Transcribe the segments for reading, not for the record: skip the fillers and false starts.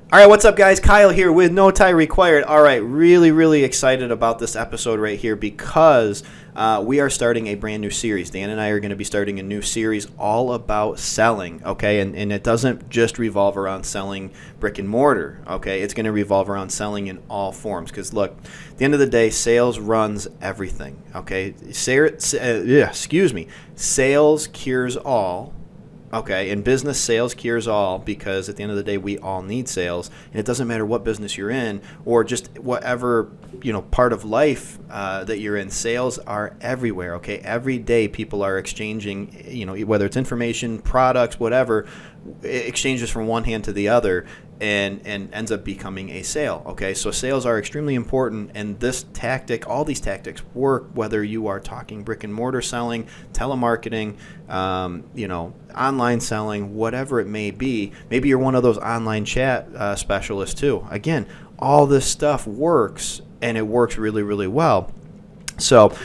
All right, what's up, guys? Kyle here with No Tie Required. All right, really excited about this episode right here because we are starting a brand new series. Dan and I are going to be starting a new series all about selling, okay? And it doesn't just revolve around selling brick and mortar, okay? It's going to revolve around selling in all forms because, look, at the end of the day, sales runs everything, okay? Sales cures all. Okay, in business, sales cures all because at the end of the day, we all need sales, and it doesn't matter what business you're in or just whatever part of life that you're in. Sales are everywhere. Okay, every day people are exchanging, whether it's information, products, whatever, it exchanges from one hand to the other and ends up becoming a sale. Okay, so sales are extremely important, and all these tactics work whether you are talking brick and mortar selling, telemarketing, online selling, whatever it may be. Maybe you're one of those online chat specialists too. Again, all this stuff works, and it works really well. So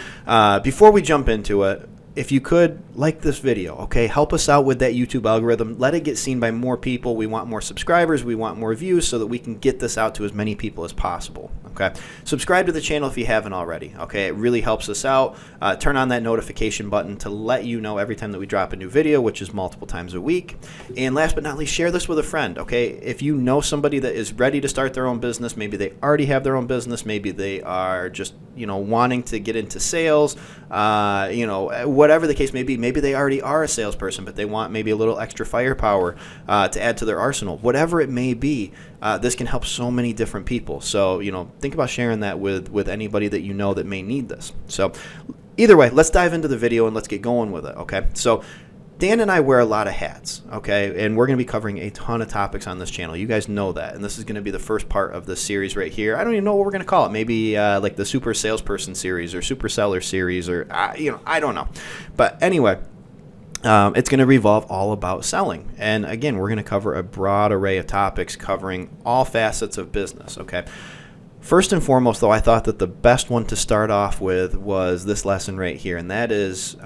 before we jump into it, if you could like this video, okay, help us out with that YouTube algorithm. Let it get seen by more people. We want more subscribers. We want more views so that we can get this out to as many people as possible, okay? Subscribe to the channel if you haven't already, okay? It really helps us out. Turn on that notification button to let you know every time that we drop a new video, which is multiple times a week. And last but not least, share this with a friend, okay? If you know somebody that is ready to start their own business, maybe they already have their own business, maybe they are just, wanting to get into sales, whatever the case may be. Maybe they already are a salesperson, but they want maybe a little extra firepower to add to their arsenal. Whatever it may be, this can help so many different people. So, think about sharing that with anybody that you know that may need this. So, either way, let's dive into the video and let's get going with it, okay? So, Dan and I wear a lot of hats, okay? And we're going to be covering a ton of topics on this channel. You guys know that. And this is going to be the first part of this series right here. I don't even know what we're going to call it. Maybe like the Super Salesperson series or Super Seller series or, I don't know. But anyway, it's going to revolve all about selling. And again, we're going to cover a broad array of topics covering all facets of business, okay? First and foremost, though, I thought that the best one to start off with was this lesson right here, and that is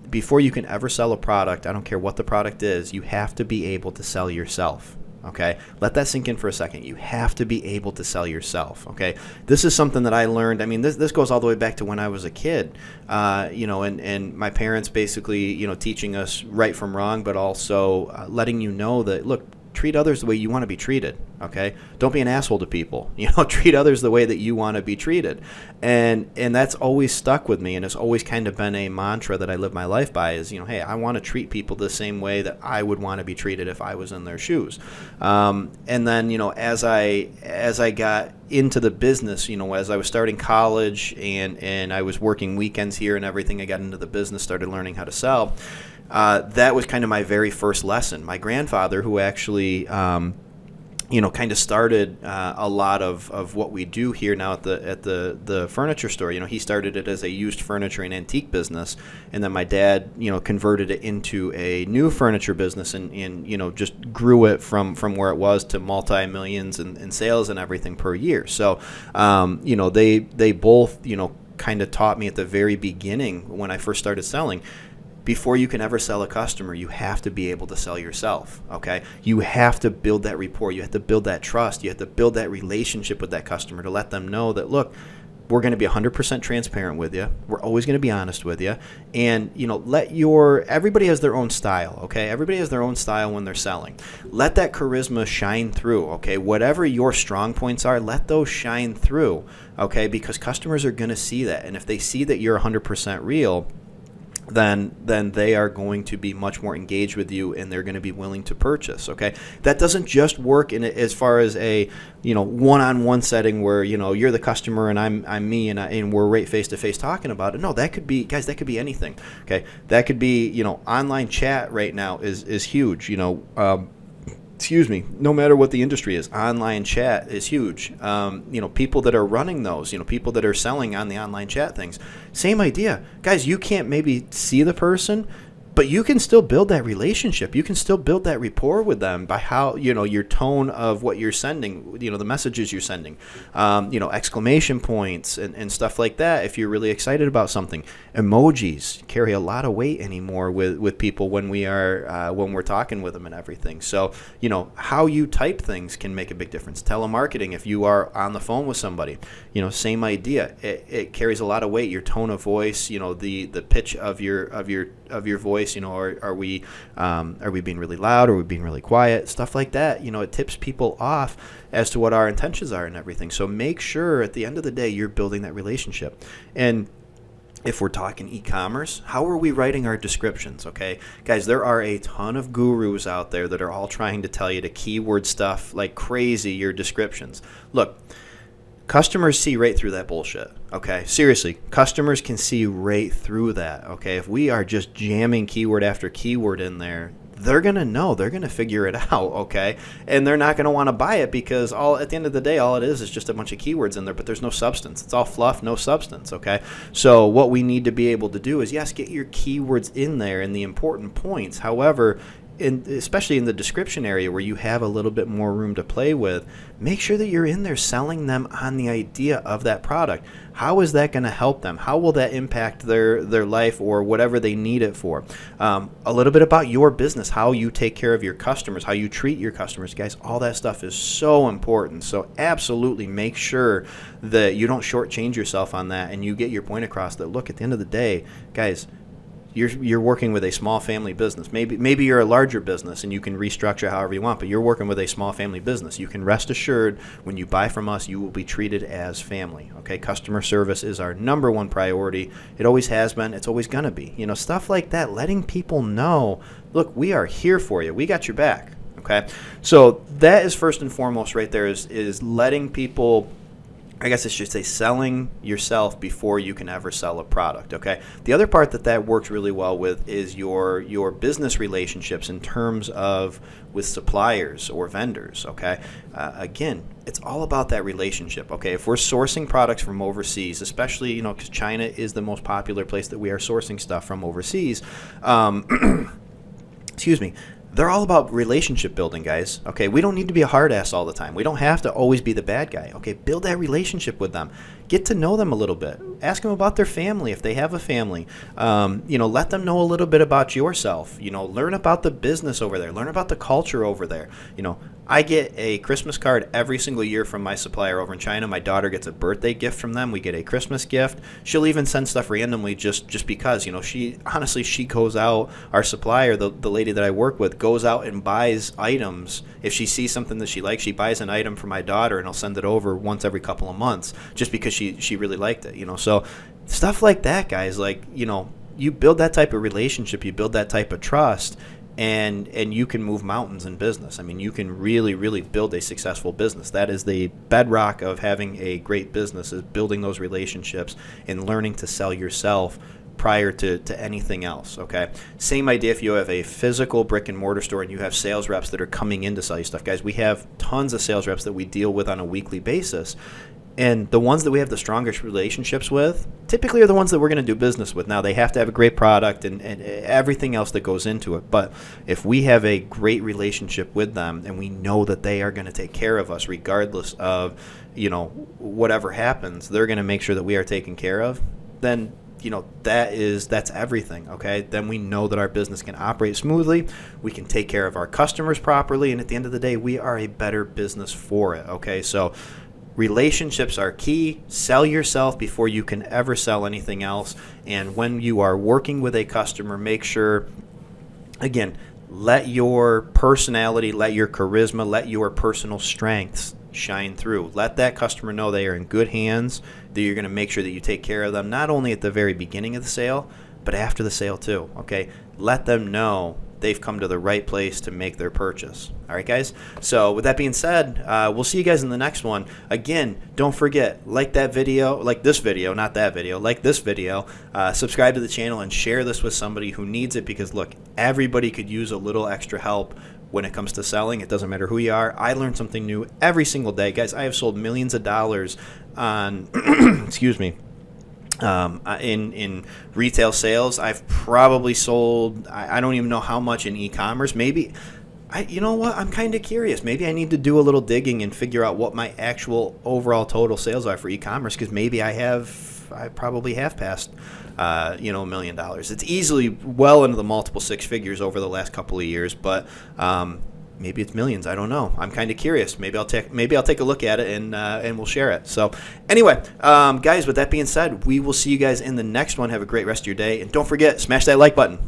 before you can ever sell a product, I don't care what the product is, you have to be able to sell yourself. Okay, let that sink in for a second. You have to be able to sell yourself. Okay, this is something that I learned. I mean, this goes all the way back to when I was a kid. And my parents basically, teaching us right from wrong, but also letting you know that, look, treat others the way you want to be treated, okay? Don't be an asshole to people. Treat others the way that you want to be treated. And that's always stuck with me, and it's always kind of been a mantra that I live my life by is, hey, I want to treat people the same way that I would want to be treated if I was in their shoes. And then, as I got into the business, as I was starting college and I was working weekends here and everything, I got into the business, started learning how to sell. That was kind of my very first lesson. My grandfather, who actually, kind of started a lot of what we do here now at the furniture store. He started it as a used furniture and antique business, and then my dad, converted it into a new furniture business and just grew it from where it was to multi-millions in sales and everything per year. So, they both, kind of taught me at the very beginning when I first started selling. Before you can ever sell a customer, you have to be able to sell yourself, okay? You have to build that rapport. You have to build that trust. You have to build that relationship with that customer to let them know that, look, we're going to be 100% transparent with you. We're always going to be honest with you. And, everybody has their own style, okay? Everybody has their own style when they're selling. Let that charisma shine through, okay? Whatever your strong points are, let those shine through, okay? Because customers are going to see that. And if they see that you're 100% real, then they are going to be much more engaged with you, and they're going to be willing to purchase. Okay, that doesn't just work in as far as a one-on-one setting where you're the customer and I'm me and we're right face to face talking about it. No, that could be, guys, that could be anything. Okay, that could be online chat right now is huge. Excuse me, no matter what the industry is, online chat is huge. People that are running those, people that are selling on the online chat things, same idea. Guys, you can't maybe see the person, But you can still build that relationship. You can still build that rapport with them by how, your tone of what you're sending, the messages you're sending, exclamation points and stuff like that. If you're really excited about something, emojis carry a lot of weight anymore with people when we're talking with them and everything. So, how you type things can make a big difference. Telemarketing, if you are on the phone with somebody, same idea. It carries a lot of weight. Your tone of voice, the pitch of your voice. Are we being really loud? Are we being really quiet? Stuff like that. It tips people off as to what our intentions are and everything. So make sure at the end of the day you're building that relationship. And if we're talking e-commerce, how are we writing our descriptions? Okay, guys, there are a ton of gurus out there that are all trying to tell you to keyword stuff like crazy your descriptions. Look, customers see right through that bullshit, okay? Seriously, customers can see right through that, okay? If we are just jamming keyword after keyword in there, they're going to know. They're going to figure it out, okay? And they're not going to want to buy it because at the end of the day, all it is just a bunch of keywords in there, but there's no substance. It's all fluff, no substance, okay? So what we need to be able to do is, yes, get your keywords in there and the important points. However, especially in the description area where you have a little bit more room to play with, make sure that you're in there selling them on the idea of that product. How is that going to help them? How will that impact their life or whatever they need it for? A little bit about your business, how you take care of your customers, how you treat your customers. Guys, all that stuff is so important. So absolutely make sure that you don't shortchange yourself on that and you get your point across that, look, at the end of the day, guys, you're working with a small family business. Maybe you're a larger business and you can restructure however you want, but you're working with a small family business. You can rest assured when you buy from us, you will be treated as family. Okay, customer service is our number one priority. It always has been. It's always going to be. Stuff like that, letting people know, look, we are here for you. We got your back. Okay, so that is first and foremost right there is letting people, I guess I should say, selling yourself before you can ever sell a product, okay? The other part that works really well with is your business relationships in terms of with suppliers or vendors, okay? Again, it's all about that relationship, okay? If we're sourcing products from overseas, especially, because China is the most popular place that we are sourcing stuff from overseas, excuse me, they're all about relationship building, guys. Okay, we don't need to be a hard ass all the time. We don't have to always be the bad guy. Okay, build that relationship with them. Get to know them a little bit. Ask them about their family if they have a family. Let them know a little bit about yourself. Learn about the business over there. Learn about the culture over there. I get a Christmas card every single year from my supplier over in China. My daughter gets a birthday gift from them. We get a Christmas gift. She'll even send stuff randomly just because, she goes out, our supplier, the lady that I work with, goes out and buys items. If she sees something that she likes, she buys an item for my daughter and I'll send it over once every couple of months just because she really liked it, So stuff like that, guys, you build that type of relationship, you build that type of trust, and you can move mountains in business. I mean, you can really, really build a successful business. That is the bedrock of having a great business, is building those relationships and learning to sell yourself prior to anything else, okay? Same idea if you have a physical brick and mortar store and you have sales reps that are coming in to sell you stuff. Guys, we have tons of sales reps that we deal with on a weekly basis. And the ones that we have the strongest relationships with typically are the ones that we're going to do business with. Now, they have to have a great product and everything else that goes into it. But if we have a great relationship with them and we know that they are going to take care of us regardless of, whatever happens, they're going to make sure that we are taken care of, then, that's everything, okay? Then we know that our business can operate smoothly. We can take care of our customers properly. And at the end of the day, we are a better business for it, okay? So relationships are key. Sell yourself before you can ever sell anything else. And when you are working with a customer, make sure, again, let your personality, let your charisma, let your personal strengths shine through. Let that customer know they are in good hands, that you're going to make sure that you take care of them, not only at the very beginning of the sale, but after the sale too, okay? Let them know they've come to the right place to make their purchase. All right, guys? So with that being said, we'll see you guys in the next one. Again, don't forget, like this video, subscribe to the channel and share this with somebody who needs it, because look, everybody could use a little extra help when it comes to selling. It doesn't matter who you are. I learn something new every single day. Guys, I have sold millions of dollars on, excuse me, In retail sales, I've probably sold, I don't even know how much in e-commerce. Maybe, you know what? I'm kind of curious. Maybe I need to do a little digging and figure out what my actual overall total sales are for e-commerce, because maybe I probably have passed, $1 million. It's easily well into the multiple six figures over the last couple of years, but maybe it's millions. I don't know. I'm kind of curious. Maybe I'll take a look at it and we'll share it. So anyway, guys, with that being said, we will see you guys in the next one. Have a great rest of your day, and don't forget, smash that like button.